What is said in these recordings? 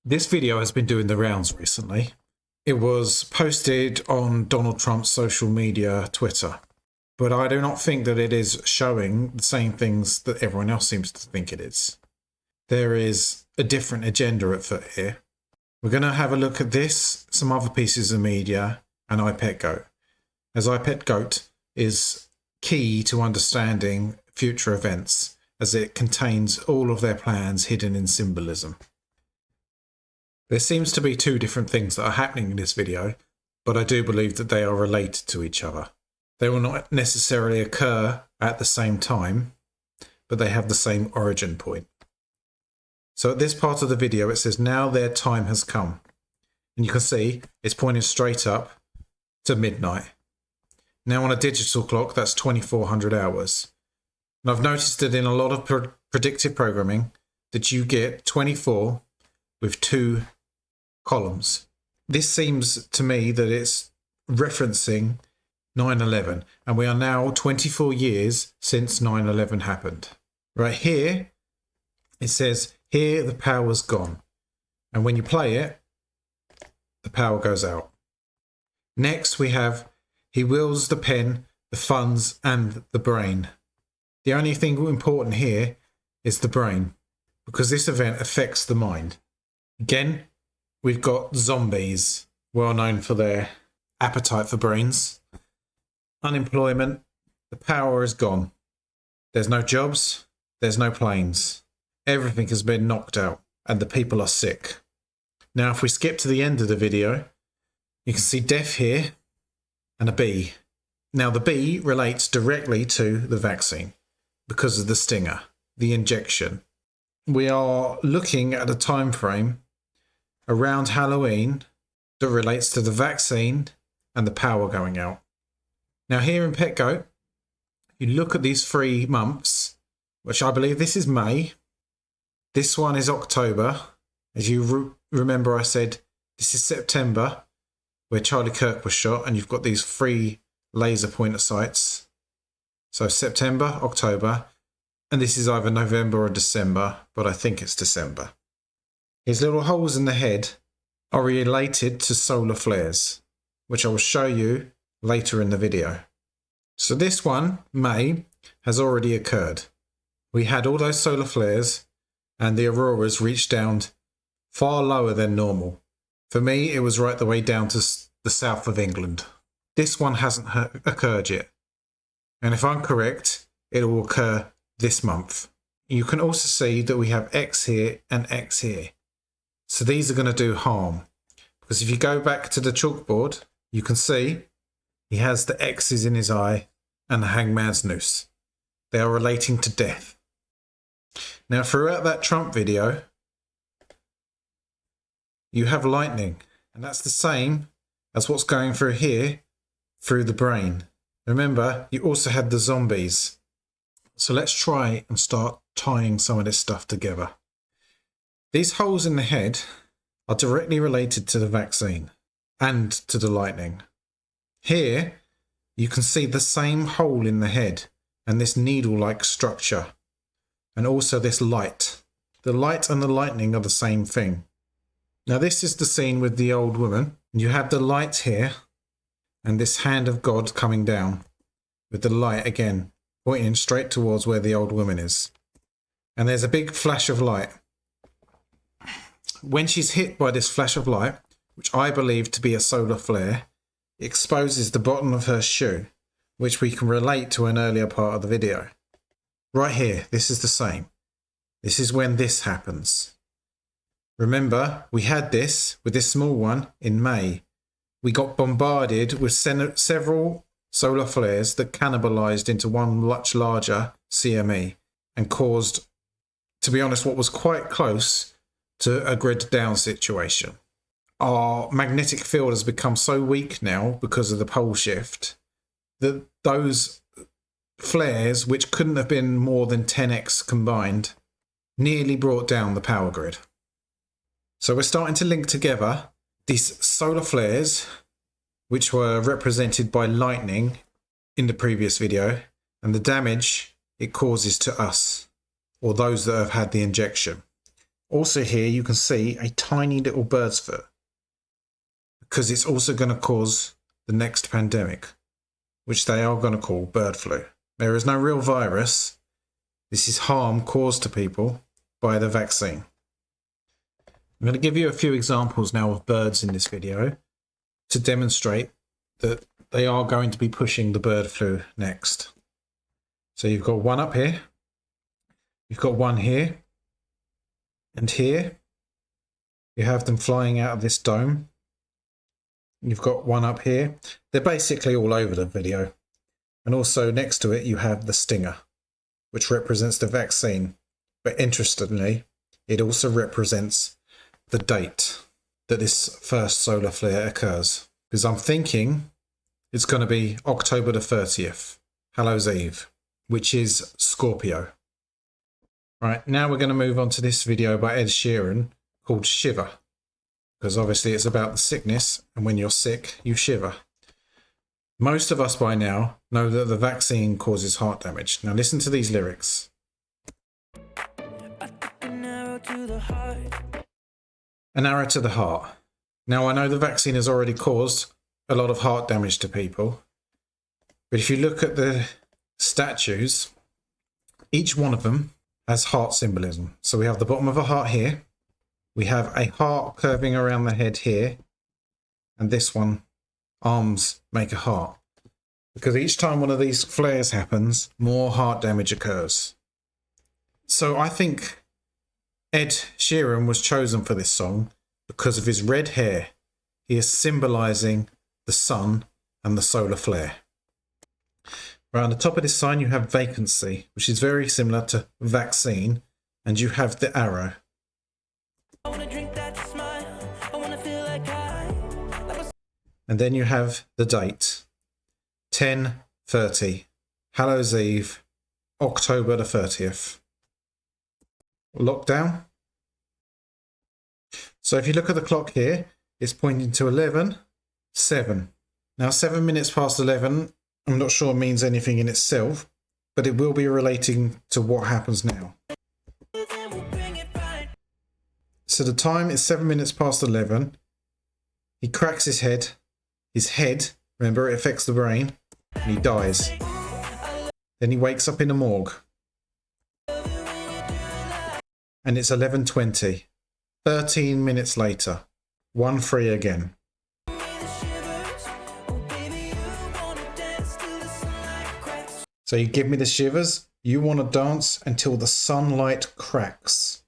This video has been doing the rounds recently. It was posted on Donald Trump's social media, Twitter. But I do not think that it is showing the same things that everyone else seems to think it is. There is a different agenda at foot here. We're going to have a look at this, some other pieces of media, and iPetGoat. As iPetGoat is key to understanding future events, as it contains all of their plans hidden in symbolism. There seems to be two different things that are happening in this video, but I do believe that they are related to each other. They will not necessarily occur at the same time, but they have the same origin point. So at this part of the video, it says, now their time has come. And you can see it's pointing straight up to midnight. Now on a digital clock, that's 2400 hours. And I've noticed that in a lot of predictive programming that you get 24 with two columns. This seems to me that it's referencing 9/11, and we are now 24 years since 9/11 happened. Right here, it says, here the power's gone. And when you play it, the power goes out. Next, we have, he wills the pen, the funds, and the brain. The only thing important here is the brain, because this event affects the mind. Again, we've got zombies, well known for their appetite for brains. Unemployment, the power is gone. There's no jobs, there's no planes. Everything has been knocked out and the people are sick. Now if we skip to the end of the video, you can see death here and a bee. Now the bee relates directly to the vaccine because of the stinger, the injection. We are looking at a time frame around Halloween that relates to the vaccine and the power going out. Now here in PetGoat, you look at these 3 months, which I believe this is May. This one is October. As you remember, I said this is September, where Charlie Kirk was shot, and you've got these 3 laser pointer sights. So September, October, and this is either November or December, but I think it's December. His little holes in the head are related to solar flares, which I will show you later in the video. So this one, May, has already occurred. We had all those solar flares and the auroras reached down far lower than normal. For me, it was right the way down to the south of England. This one hasn't occurred yet. And if I'm correct, it will occur this month. You can also see that we have X here and X here. So these are going to do harm. Because if you go back to the chalkboard, you can see he has the X's in his eye and the hangman's noose. They are relating to death. Now throughout that Trump video, you have lightning. And that's the same as what's going through here, through the brain. Remember, you also had the zombies. So let's try and start tying some of this stuff together. These holes in the head are directly related to the vaccine and to the lightning. Here, you can see the same hole in the head and this needle-like structure, and also this light. The light and the lightning are the same thing. Now this is the scene with the old woman. You have the light here and this hand of God coming down with the light again pointing straight towards where the old woman is. And there's a big flash of light. When she's hit by this flash of light, which I believe to be a solar flare, it exposes the bottom of her shoe, which we can relate to an earlier part of the video. Right here, this is the same. This is when this happens. Remember, we had this with this small one in May. We got bombarded with several solar flares that cannibalized into one much larger CME and caused, to be honest, what was quite close to a grid down situation. Our magnetic field has become so weak now because of the pole shift that those flares, which couldn't have been more than 10x combined, nearly brought down the power grid. So we're starting to link together these solar flares, which were represented by lightning in the previous video, and the damage it causes to us, or those that have had the injection. Also here you can see a tiny little bird's foot, because it's also going to cause the next pandemic, which they are going to call bird flu. There is no real virus. This is harm caused to people by the vaccine. I'm going to give you a few examples now of birds in this video to demonstrate that they are going to be pushing the bird flu next. So you've got one up here, you've got one here, and here. You have them flying out of this dome. You've got one up here. They're basically all over the video. And also next to it you have the stinger, which represents the vaccine. But interestingly, it also represents the date that this first solar flare occurs. Because I'm thinking it's going to be October the 30th, Hallows Eve, which is Scorpio. Right, now we're going to move on to this video by Ed Sheeran called Shiver. Because obviously it's about the sickness, and when you're sick, you shiver. Most of us by now know that the vaccine causes heart damage. Now listen to these lyrics. An arrow to the heart. Now I know the vaccine has already caused a lot of heart damage to people. But if you look at the statues, each one of them has heart symbolism. So we have the bottom of a heart here. We have a heart curving around the head here. And this one, arms make a heart. Because each time one of these flares happens, more heart damage occurs. So I think Ed Sheeran was chosen for this song because of his red hair. He is symbolizing the sun and the solar flare. Right, on the top of this sign you have vacancy, which is very similar to vaccine, and you have the arrow. And then you have the date, 10:30, Hallows Eve, October the 30th. Lockdown. So if you look at the clock here, it's pointing to 11:07. Now 7 minutes past 11, I'm not sure means anything in itself, but it will be relating to what happens now. So the time is 7 minutes past 11. He cracks his head. His head, remember, it affects the brain, and he dies. Then he wakes up in a morgue. And it's 11:20. 13 minutes later. 1-3 again. So you give me the shivers. You want to dance until the sunlight cracks.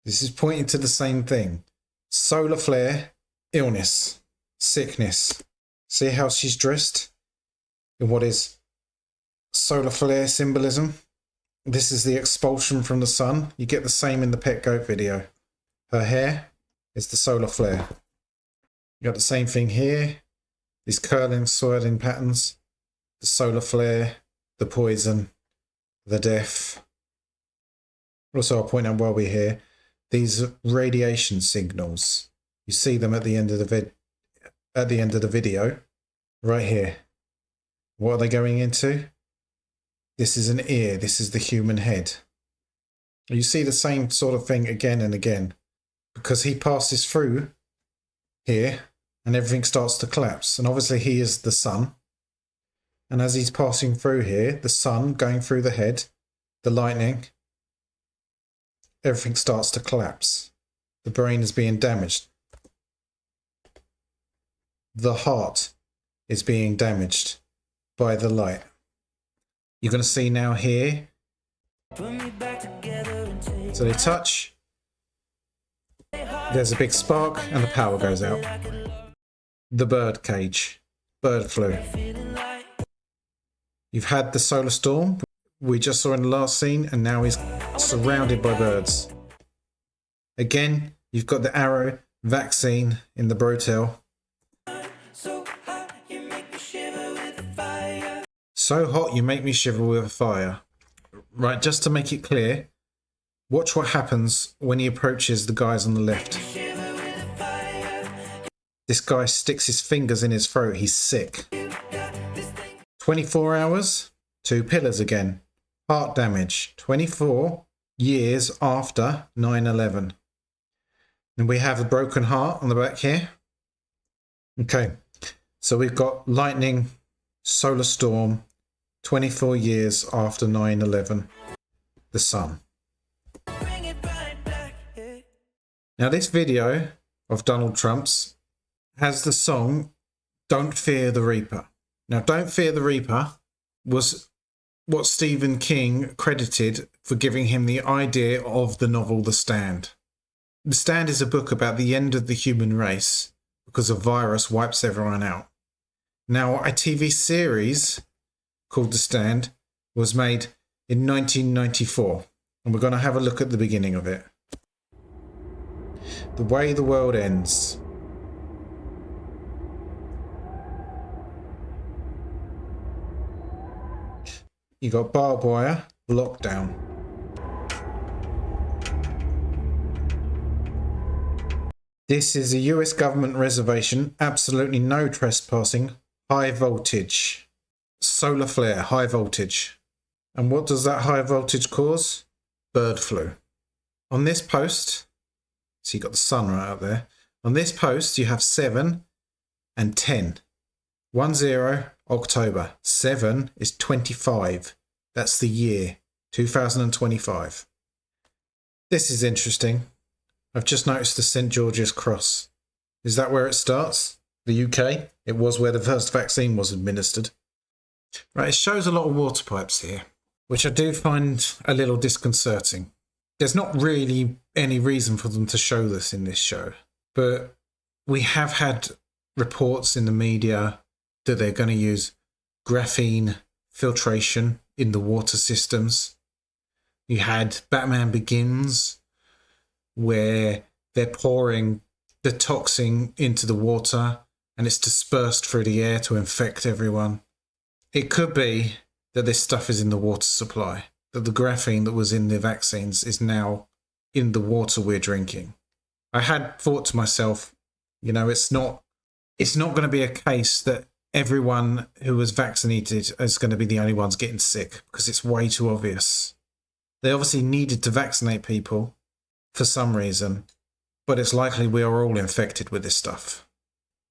This is pointing to the same thing. Solar flare, illness, sickness. See how she's dressed in what is solar flare symbolism? This is the expulsion from the sun. You get the same in the pet goat video. Her hair is the solar flare. You got the same thing here. These curling, swirling patterns. The solar flare, the poison, the death. Also, I'll point out while we're here, these radiation signals. You see them at the end of the video, right here. What are they going into? This is an ear. This is the human head. You see the same sort of thing again and again, because he passes through here and everything starts to collapse. And obviously he is the sun. And as he's passing through here, the sun going through the head, the lightning, everything starts to collapse. The brain is being damaged. The heart is being damaged by the light. You're going to see now here. So they touch. There's a big spark and the power goes out. The bird cage. Bird flu. You've had the solar storm we just saw in the last scene, and now he's surrounded by birds. Again, you've got the arrow vaccine in the brotel. So hot you make me shiver with a fire. Right, just to make it clear, watch what happens when he approaches the guys on the left. This guy sticks his fingers in his throat. He's sick. 24 hours, 2 pillars again. Heart damage. 24, years after 9/11. And we have a broken heart on the back here. Okay, so we've got lightning, solar storm, 24 years after 9/11, the sun. Now this video of Donald Trump's has the song Don't Fear the Reaper. Now Don't Fear the Reaper was what Stephen King credited for giving him the idea of the novel The Stand. The Stand is a book about the end of the human race because a virus wipes everyone out. Now, a TV series called The Stand was made in 1994, and we're going to have a look at the beginning of it. The Way the World Ends. You got barbed wire, lockdown. This is a US government reservation, absolutely no trespassing, high voltage. Solar flare, high voltage. And what does that high voltage cause? Bird flu. On this post, so you got the sun right up there. On this post, you have 7 and 10. 10, October. 7 is 25. That's the year, 2025. This is interesting. I've just noticed the St. George's Cross. Is that where it starts? The UK? It was where the first vaccine was administered. Right, it shows a lot of water pipes here, which I do find a little disconcerting. There's not really any reason for them to show this in this show, but we have had reports in the media that they're going to use graphene filtration in the water systems. You had Batman Begins, where they're pouring the toxin into the water and it's dispersed through the air to infect everyone. It could be that this stuff is in the water supply, that the graphene that was in the vaccines is now in the water we're drinking. I had thought to myself, you know, it's not going to be a case that everyone who was vaccinated is going to be the only ones getting sick, because it's way too obvious. They obviously needed to vaccinate people for some reason, but it's likely we are all infected with this stuff.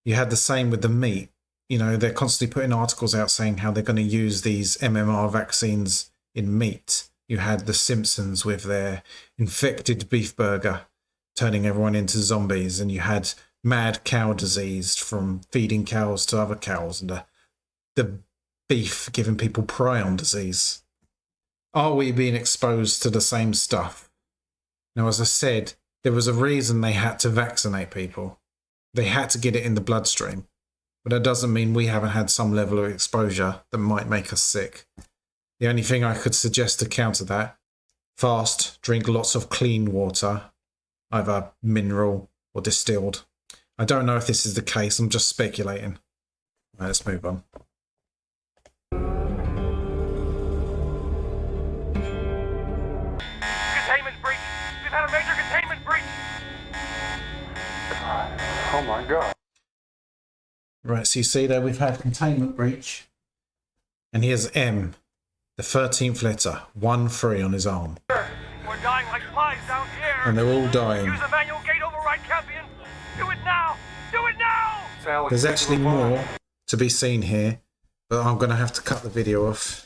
You had the same with the meat. You know, they're constantly putting articles out saying how they're going to use these MMR vaccines in meat. You had The Simpsons with their infected beef burger turning everyone into zombies, and you had mad cow disease from feeding cows to other cows, and the beef giving people prion disease. Are we being exposed to the same stuff? Now, as I said, there was a reason they had to vaccinate people. They had to get it in the bloodstream. But that doesn't mean we haven't had some level of exposure that might make us sick. The only thing I could suggest to counter that, fast, drink lots of clean water, either mineral or distilled. I don't know if this is the case, I'm just speculating. Right, let's move on. Containment breach! We've had a major containment breach! God. Oh my God. Right, so you see there we've had containment breach. And here's M, the 13th letter, 1-3 on his arm. We're dying like flies down here! And they're all dying. Use the manual gate override, Campion! Do it now! Do it now! There's actually more to be seen here, but I'm going to have to cut the video off.